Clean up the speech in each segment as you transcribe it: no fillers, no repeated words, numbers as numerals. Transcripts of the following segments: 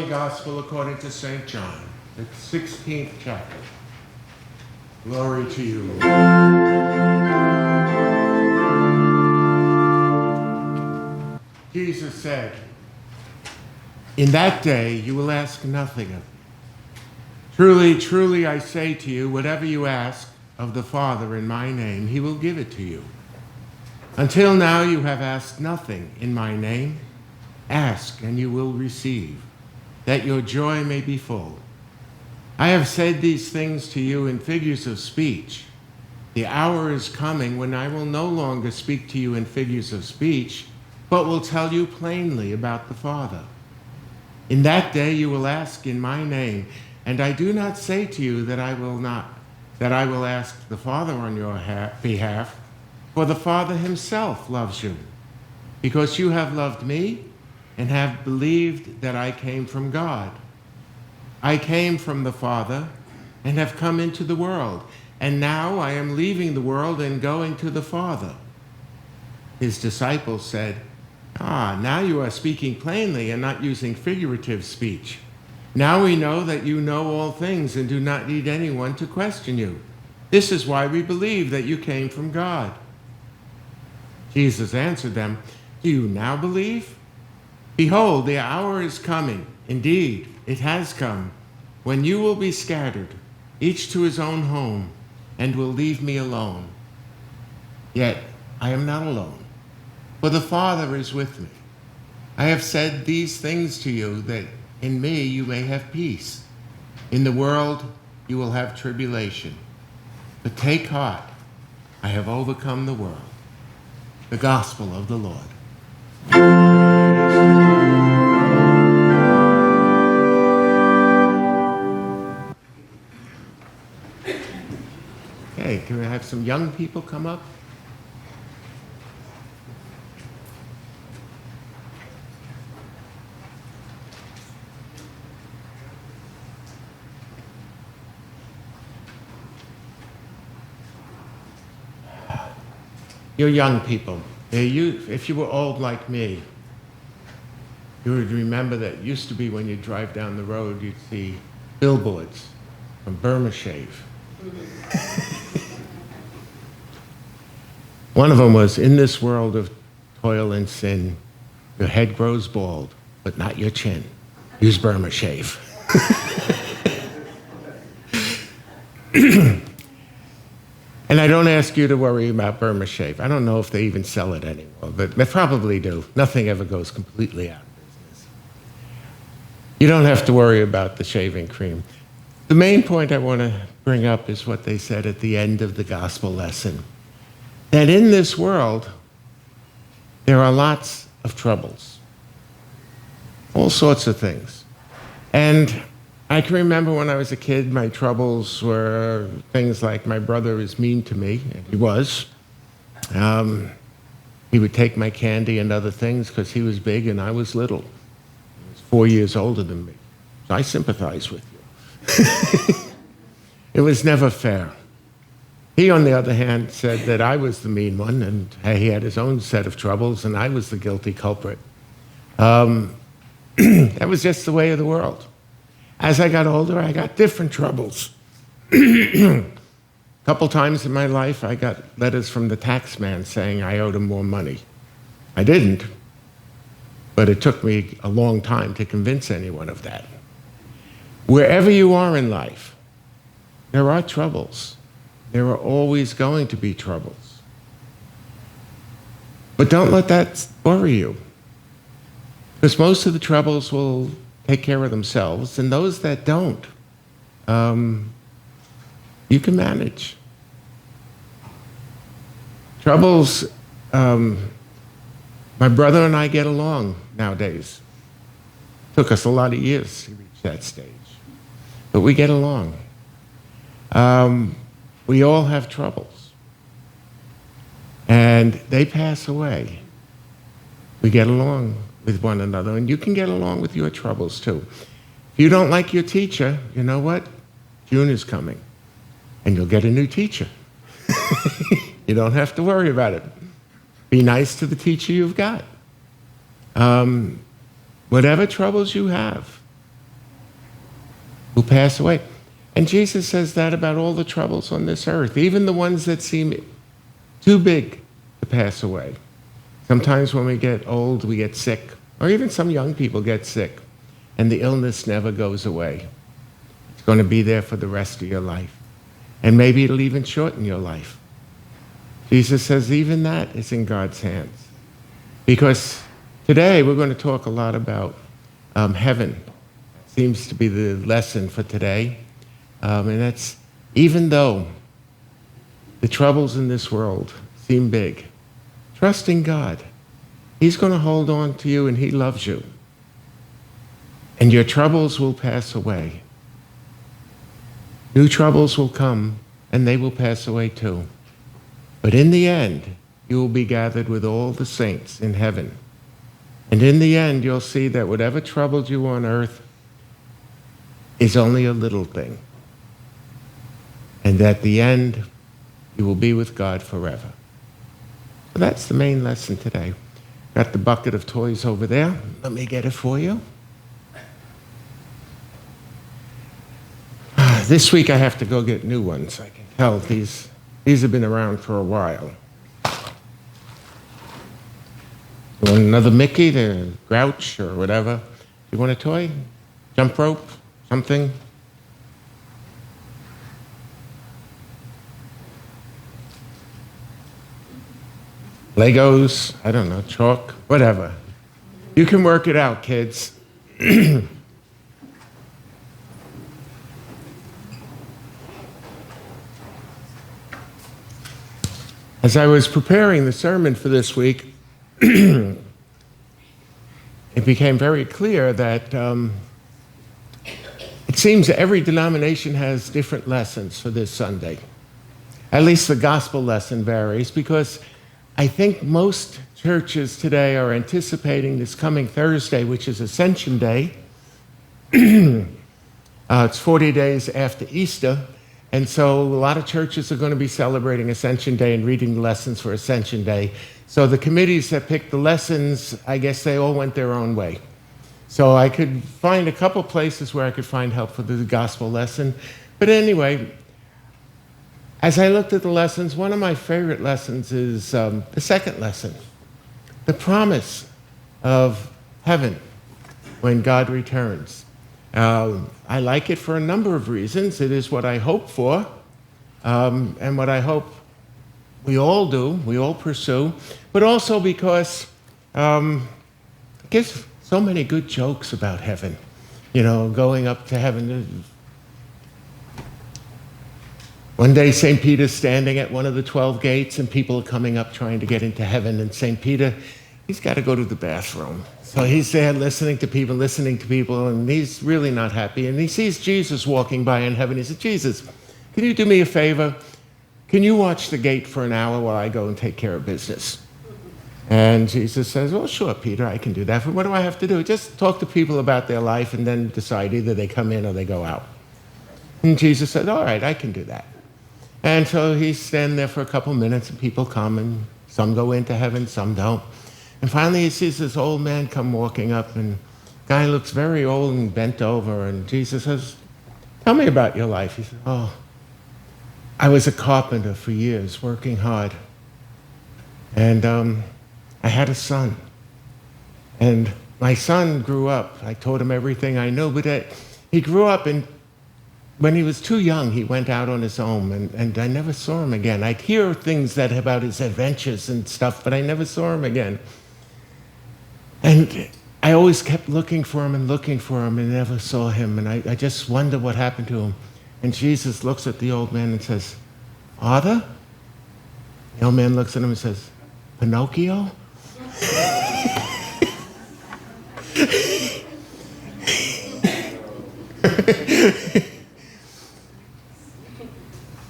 Holy Gospel according to St. John, the 16th chapter. Glory to you, Lord. Jesus said, "In that day you will ask nothing of me. Truly, truly, I say to you, whatever you ask of the Father in my name, he will give it to you. Until now you have asked nothing in my name. Ask, and you will receive, that your joy may be full. I have said these things to you in figures of speech. The hour is coming when I will no longer speak to you in figures of speech, but will tell you plainly about the Father. In that day you will ask in my name, and I do not say to you that I will ask the Father on your behalf, for the Father himself loves you, because you have loved me and have believed that I came from God. I came from the Father and have come into the world, and now I am leaving the world and going to the Father." His disciples said, "Now you are speaking plainly and not using figurative speech. Now we know that you know all things and do not need anyone to question you. This is why we believe that you came from God." Jesus answered them, "Do you now believe? Behold, the hour is coming. Indeed, it has come, when you will be scattered, each to his own home, and will leave me alone. Yet I am not alone, for the Father is with me. I have said these things to you, that in me you may have peace. In the world you will have tribulation. But take heart, I have overcome the world." The Gospel of the Lord. Okay, can we have some young people come up? You're young people. If you were old like me, you would remember that it used to be when you drive down the road, you'd see billboards from Burma Shave. One of them was, "In this world of toil and sin, your head grows bald, but not your chin. Use Burma Shave." And I don't ask you to worry about Burma Shave. I don't know if they even sell it anymore, but they probably do. Nothing ever goes completely out of business. You don't have to worry about the shaving cream. The main point I want to bring up is what they said at the end of the gospel lesson, that in this world, there are lots of troubles, all sorts of things. And I can remember when I was a kid, my troubles were things like my brother is mean to me, and he was. He would take my candy and other things because he was big and I was little. He was 4 years older than me. So I sympathize with you. It was never fair. He, on the other hand, said that I was the mean one, and he had his own set of troubles, and I was the guilty culprit. That was just the way of the world. As I got older, I got different troubles. A couple times in my life, I got letters from the tax man saying I owed him more money. I didn't, but it took me a long time to convince anyone of that. Wherever you are in life, there are troubles. There are always going to be troubles. But don't let that worry you, because most of the troubles will take care of themselves, and those that don't, you can manage. Troubles, my brother and I get along nowadays. Took us a lot of years to reach that stage, but we get along. We all have troubles, and they pass away. We get along with one another, and you can get along with your troubles too. If you don't like your teacher, you know what? June is coming, and you'll get a new teacher. You don't have to worry about it. Be nice to the teacher you've got. Whatever troubles you have, will pass away. And Jesus says that about all the troubles on this earth, even the ones that seem too big to pass away. Sometimes when we get old, we get sick, or even some young people get sick, and the illness never goes away. It's going to be there for the rest of your life. And maybe it'll even shorten your life. Jesus says even that is in God's hands. Because today we're going to talk a lot about heaven. Seems to be the lesson for today. And that's, even though the troubles in this world seem big, trust in God. He's going to hold on to you and he loves you. And your troubles will pass away. New troubles will come and they will pass away too. But in the end, you will be gathered with all the saints in heaven. And in the end, you'll see that whatever troubled you on earth is only a little thing. And at the end, you will be with God forever. So that's the main lesson today. Got the bucket of toys over there. Let me get it for you. This week I have to go get new ones. I can tell these have been around for a while. You want another Mickey, the Grouch, or whatever? You want a toy? Jump rope? Something? Legos? I don't know, chalk? Whatever. You can work it out, kids. As I was preparing the sermon for this week, it became very clear that it seems that every denomination has different lessons for this Sunday. At least the gospel lesson varies, because I think most churches today are anticipating this coming Thursday, which is Ascension Day. It's 40 days after Easter. And so a lot of churches are going to be celebrating Ascension Day and reading the lessons for Ascension Day. So the committees that picked the lessons, I guess they all went their own way. So I could find a couple places where I could find help for the gospel lesson. But anyway, as I looked at the lessons, one of my favorite lessons is the second lesson, the promise of heaven when God returns. I like it for a number of reasons. It is what I hope for, and what I hope we all do, we all pursue, but also because it gives so many good jokes about heaven. You know, going up to heaven. One day, St. Peter's standing at one of the 12 gates, and people are coming up trying to get into heaven, and St. Peter, he's got to go to the bathroom. So he's there listening to people, and he's really not happy. And he sees Jesus walking by in heaven. He says, Jesus, can you do me a favor? Can you watch the gate for an hour while I go and take care of business? And Jesus says, well, sure, Peter, I can do that. But what do I have to do? Just talk to people about their life and then decide either they come in or they go out. And Jesus said, all right, I can do that. And so he's standing there for a couple minutes, and people come, and some go into heaven, some don't. And finally he sees this old man come walking up, and the guy looks very old and bent over, and Jesus says, tell me about your life. He said, oh, I was a carpenter for years, working hard. And I had a son. And my son grew up. I taught him everything I knew, but he grew up, and when he was too young, he went out on his own, and I never saw him again. I'd hear things about his adventures and stuff, but I never saw him again. And I always kept looking for him and never saw him. And I just wonder what happened to him. And Jesus looks at the old man and says, Father? The old man looks at him and says, Pinocchio?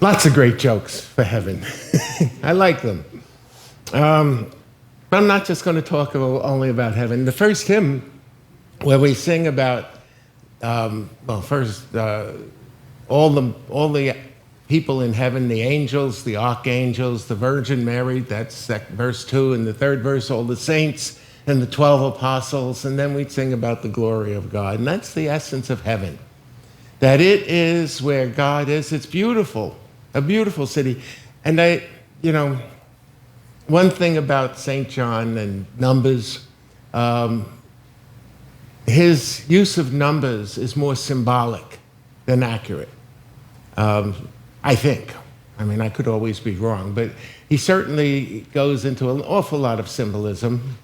Lots of great jokes for heaven. I like them. But I'm not just going to talk only about heaven. The first hymn, where we sing about, all the people in heaven, the angels, the archangels, the Virgin Mary, that's verse 2, and the third verse, all the saints and the 12 apostles, and then we sing about the glory of God. And that's the essence of heaven. that it is where God is. It's beautiful, a beautiful city. And one thing about St. John and numbers, his use of numbers is more symbolic than accurate, I think. I mean, I could always be wrong, but he certainly goes into an awful lot of symbolism.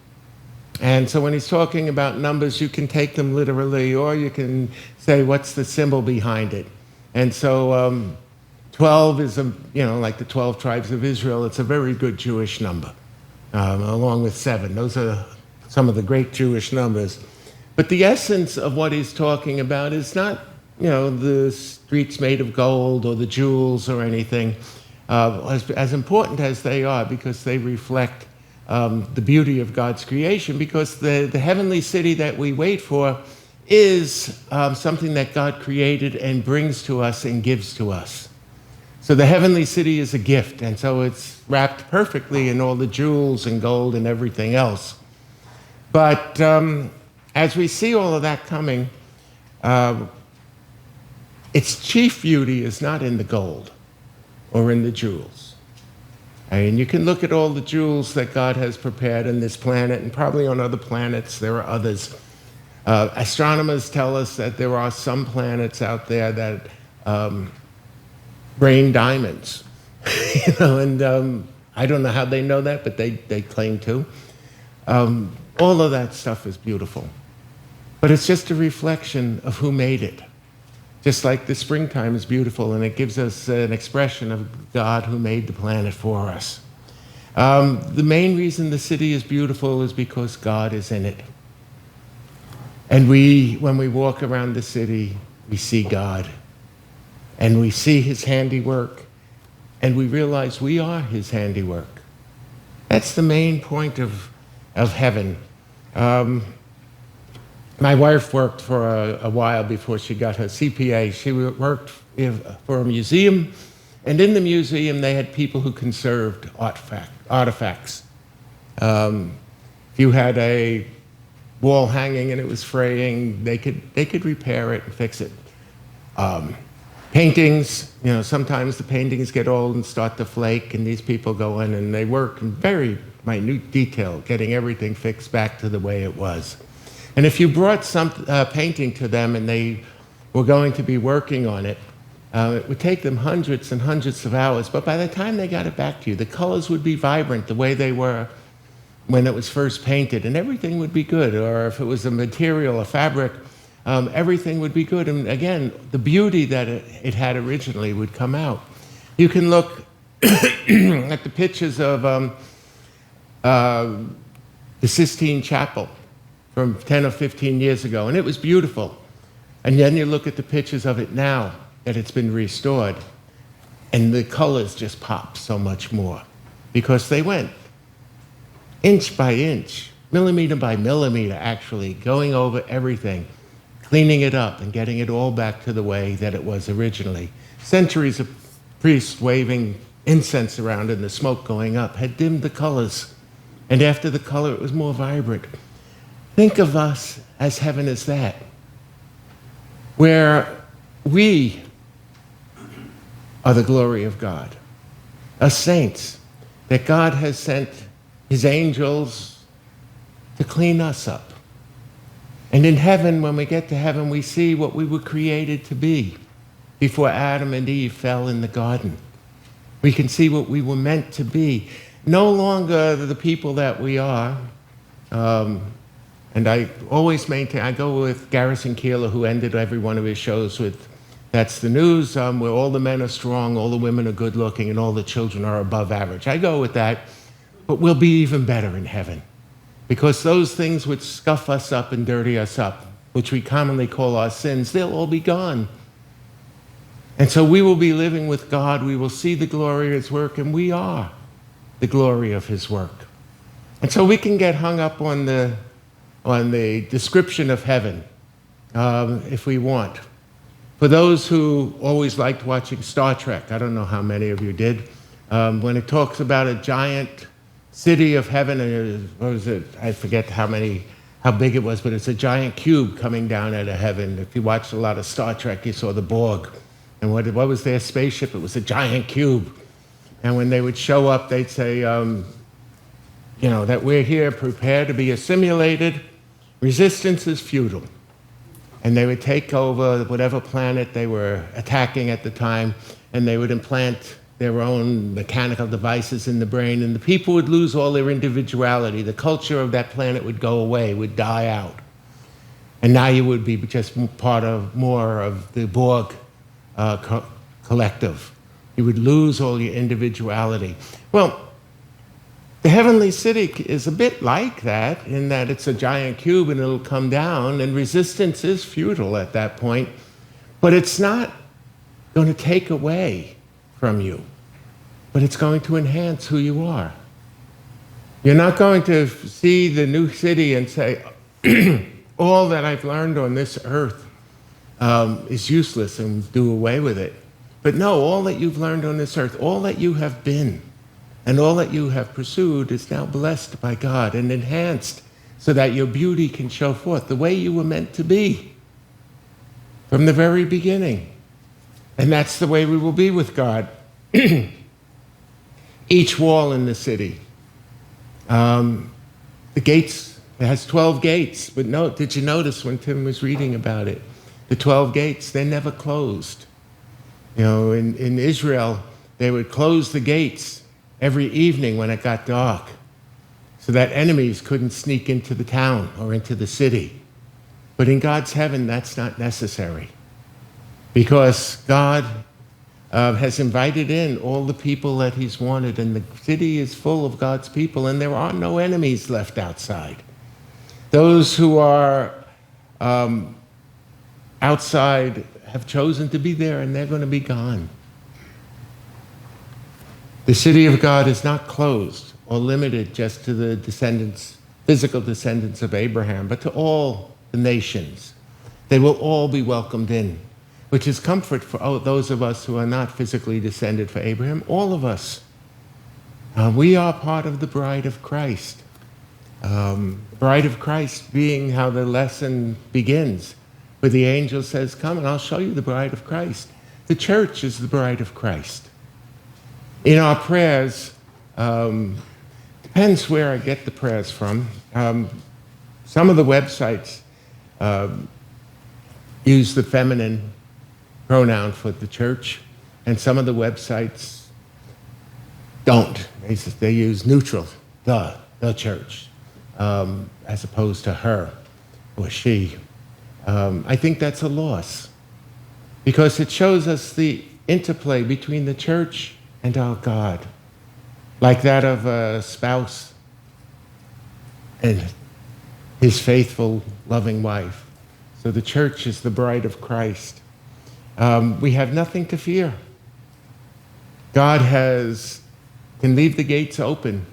And so when he's talking about numbers, you can take them literally, or you can say, what's the symbol behind it? And so 12 is, like the 12 tribes of Israel. It's a very good Jewish number, along with 7. Those are some of the great Jewish numbers. But the essence of what he's talking about is not, the streets made of gold or the jewels or anything, as important as they are, because they reflect the beauty of God's creation, because the heavenly city that we wait for is something that God created and brings to us and gives to us. So the heavenly city is a gift, and so it's wrapped perfectly in all the jewels and gold and everything else. But as we see all of that coming, its chief beauty is not in the gold or in the jewels. I mean, you can look at all the jewels that God has prepared on this planet, and probably on other planets there are others. Astronomers tell us that there are some planets out there that rain diamonds. And I don't know how they know that, but they claim to. All of that stuff is beautiful. But it's just a reflection of who made it. Just like the springtime is beautiful, and it gives us an expression of God who made the planet for us. The main reason the city is beautiful is because God is in it. And when we walk around the city, we see God. And we see his handiwork, and we realize we are his handiwork. That's the main point of heaven. My wife worked for a while before she got her CPA. She worked for a museum, and in the museum they had people who conserved artifacts. If you had a wall hanging and it was fraying, they could repair it and fix it. Paintings, sometimes the paintings get old and start to flake, and these people go in and they work in very minute detail, getting everything fixed back to the way it was. And if you brought some painting to them and they were going to be working on it, it would take them hundreds and hundreds of hours, but by the time they got it back to you, the colors would be vibrant the way they were when it was first painted, and everything would be good. Or if it was a material, a fabric, everything would be good. And again, the beauty that it had originally would come out. You can look at the pictures of the Sistine Chapel from 10 or 15 years ago, and it was beautiful. And then you look at the pictures of it now that it's been restored, and the colors just pop so much more, because they went inch by inch, millimeter by millimeter, actually, going over everything, cleaning it up and getting it all back to the way that it was originally. Centuries of priests waving incense around and the smoke going up had dimmed the colors, and after the color it was more vibrant. Think of us as heaven as that, where we are the glory of God, us saints, that God has sent his angels to clean us up. And in heaven, when we get to heaven, we see what we were created to be before Adam and Eve fell in the garden. We can see what we were meant to be. No longer the people that we are. And I always maintain, I go with Garrison Keillor, who ended every one of his shows with, that's the news, where all the men are strong, all the women are good looking, and all the children are above average. I go with that, but we'll be even better in heaven. Because those things which scuff us up and dirty us up, which we commonly call our sins, they'll all be gone. And so we will be living with God, we will see the glory of his work, and we are the glory of his work. And so we can get hung up on the description of heaven, if we want. For those who always liked watching Star Trek, I don't know how many of you did, when it talks about a giant city of heaven, what was it? I forget how many how big it was, but it's a giant cube coming down out of heaven. If you watched a lot of Star Trek, you saw the Borg. And what was their spaceship? It was a giant cube. And when they would show up, they'd say, that we're here, prepare to be assimilated. Resistance is futile. And they would take over whatever planet they were attacking at the time, and they would implant their own mechanical devices in the brain, and the people would lose all their individuality. The culture of that planet would go away, would die out. And now you would be just part of more of the Borg collective. You would lose all your individuality. Well, the heavenly city is a bit like that, in that it's a giant cube and it'll come down, and resistance is futile at that point, but it's not going to take away from you, but it's going to enhance who you are. You're not going to see the new city and say, all that I've learned on this earth is useless, and do away with it. But no, all that you've learned on this earth, all that you have been, and all that you have pursued is now blessed by God and enhanced so that your beauty can show forth the way you were meant to be from the very beginning. And that's the way we will be with God. Each wall in the city, the gates, it has 12 gates, but did you notice when Tim was reading about it, the 12 gates, they're never closed. In Israel, they would close the gates every evening when it got dark, so that enemies couldn't sneak into the town or into the city. But in God's heaven, that's not necessary, because God has invited in all the people that he's wanted, and the city is full of God's people, and there are no enemies left outside. Those who are outside have chosen to be there, and they're going to be gone. The city of God is not closed or limited just to the physical descendants of Abraham, but to all the nations. They will all be welcomed in, which is comfort for those of us who are not physically descended from Abraham. All of us. We are part of the bride of Christ. Bride of Christ being how the lesson begins, where the angel says, come and I'll show you the bride of Christ. The church is the bride of Christ. In our prayers, depends where I get the prayers from. Some of the websites use the feminine pronoun for the church, and some of the websites don't. They use neutral, the church, as opposed to her or she. I think that's a loss, because it shows us the interplay between the church and our God, like that of a spouse and his faithful, loving wife. So the church is the bride of Christ. We have nothing to fear. God can leave the gates open,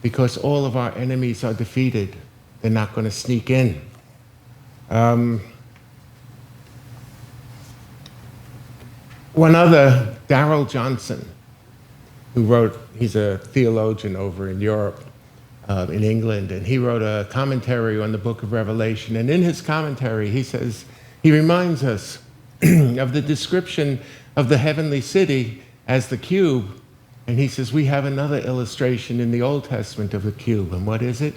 because all of our enemies are defeated. They're not going to sneak in. One other, Darrell Johnson, he's a theologian over in Europe, in England, and he wrote a commentary on the book of Revelation. And in his commentary, he reminds us of the description of the heavenly city as the cube. And he says, we have another illustration in the Old Testament of the cube. And what is it?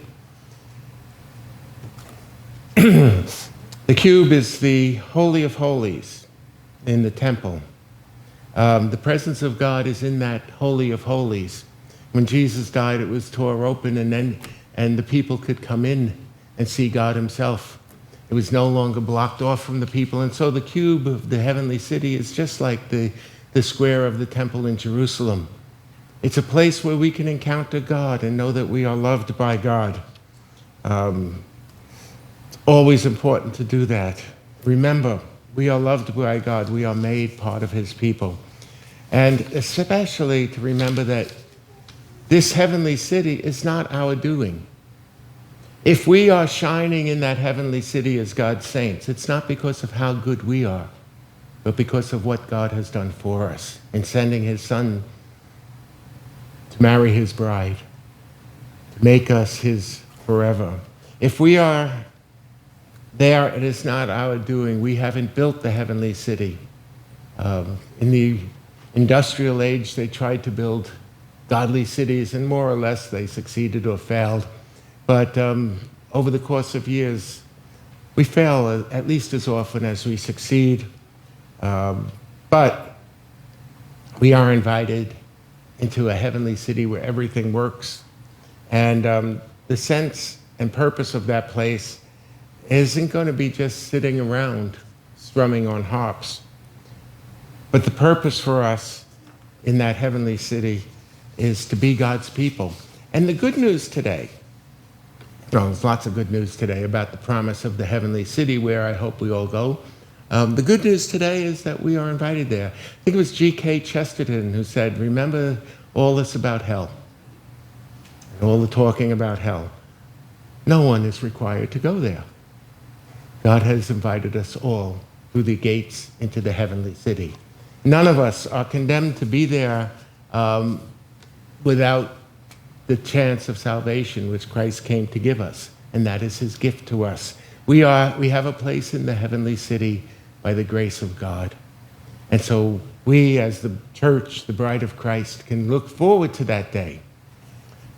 The cube is the Holy of Holies in the temple. The presence of God is in that Holy of Holies. When Jesus died, it was tore open, and the people could come in and see God himself. It was no longer blocked off from the people. And so the cube of the heavenly city is just like the square of the temple in Jerusalem. It's a place where we can encounter God and know that we are loved by God. It's always important to do that. Remember, we are loved by God. We are made part of his people. And especially to remember that this heavenly city is not our doing. If we are shining in that heavenly city as God's saints, it's not because of how good we are, but because of what God has done for us in sending his Son to marry his bride, to make us his forever. If we are there, it is not our doing. We haven't built the heavenly city. In the industrial age, they tried to build godly cities, and more or less they succeeded or failed. But over the course of years, we fail at least as often as we succeed. But we are invited into a heavenly city where everything works. And the sense and purpose of that place isn't going to be just sitting around strumming on harps. But the purpose for us in that heavenly city is to be God's people. And the good news today, well, there's lots of good news today about the promise of the heavenly city where I hope we all go. The good news today is that we are invited there. I think it was G.K. Chesterton who said, remember all this about hell, and all the talking about hell. No one is required to go there. God has invited us all through the gates into the heavenly city. None of us are condemned to be there without the chance of salvation which Christ came to give us, and that is his gift to us. We have a place in the heavenly city by the grace of God. And so we, as the church, the bride of Christ, can look forward to that day.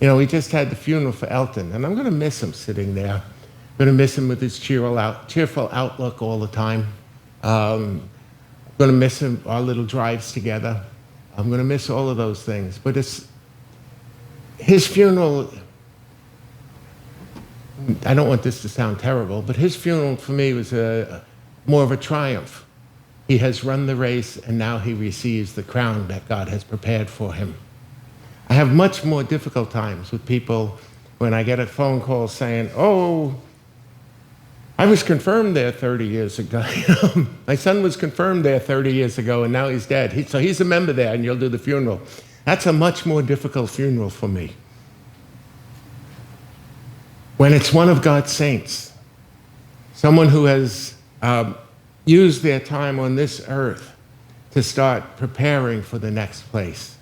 You know, we just had the funeral for Elton, and I'm going to miss him sitting there. I'm going to miss him with his cheerful outlook all the time. I'm going to miss him, our little drives together. I'm going to miss all of those things. But his funeral, I don't want this to sound terrible, but his funeral for me was more of a triumph. He has run the race, and now he receives the crown that God has prepared for him. I have much more difficult times with people when I get a phone call saying, oh, I was confirmed there 30 years ago. My son was confirmed there 30 years ago, and now he's dead. So he's a member there, and you'll do the funeral. That's a much more difficult funeral for me. When it's one of God's saints, someone who has used their time on this earth to start preparing for the next place,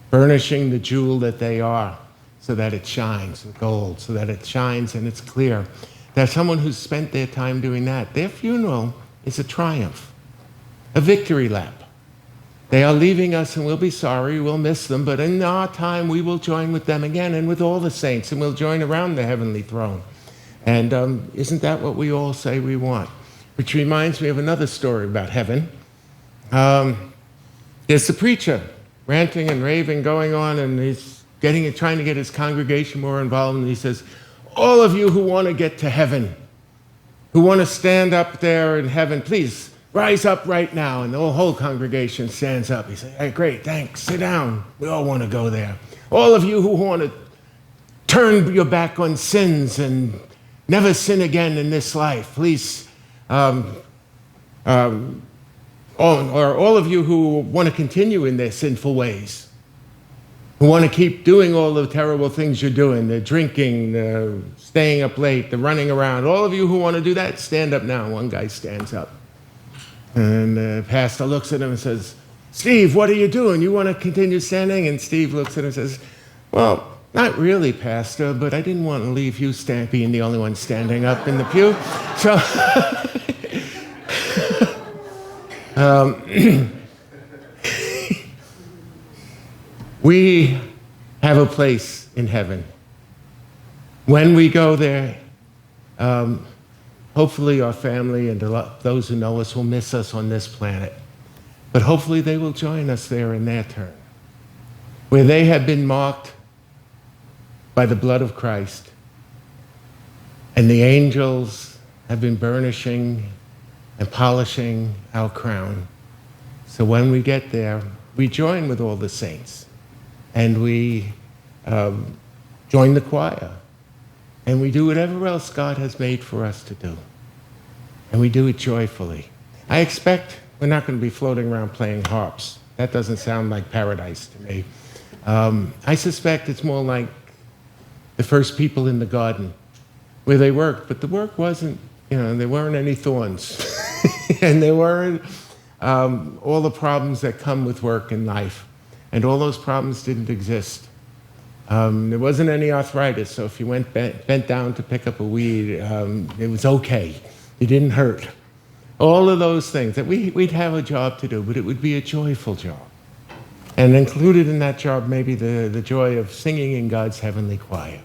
burnishing the jewel that they are so that it shines with gold, so that it shines and it's clear. There's someone who's spent their time doing that. Their funeral is a triumph, a victory lap. They are leaving us, and we'll be sorry, we'll miss them, but in our time we will join with them again and with all the saints, and we'll join around the heavenly throne. And isn't that what we all say we want? Which reminds me of another story about heaven. There's the preacher ranting and raving, going on, and he's trying to get his congregation more involved, and he says, all of you who want to get to heaven, who want to stand up there in heaven, please rise up right now. And the whole congregation stands up. He says, hey, great, thanks, sit down. We all want to go there. All of you who want to turn your back on sins and never sin again in this life, please, or all of you who want to continue in their sinful ways, who want to keep doing all the terrible things you're doing, the drinking, the staying up late, the running around, all of you who want to do that, stand up now. One guy stands up. And the pastor looks at him and says, Steve, what are you doing? You want to continue standing? And Steve looks at him and says, well, not really, Pastor, but I didn't want to leave you being the only one standing up in the pew. So we have a place in heaven. When we go there, hopefully our family and those who know us will miss us on this planet. But hopefully they will join us there in their turn, where they have been marked by the blood of Christ, and the angels have been burnishing and polishing our crown. So when we get there, we join with all the saints, and we join the choir, and we do whatever else God has made for us to do. And we do it joyfully. I expect we're not going to be floating around playing harps. That doesn't sound like paradise to me. I suspect it's more like the first people in the garden, where they worked, but the work wasn't, there weren't any thorns. And there weren't all the problems that come with work in life. And all those problems didn't exist. There wasn't any arthritis, so if you went bent down to pick up a weed, it was okay. It didn't hurt. All of those things that we'd have a job to do, but it would be a joyful job. And included in that job, maybe the joy of singing in God's heavenly choir.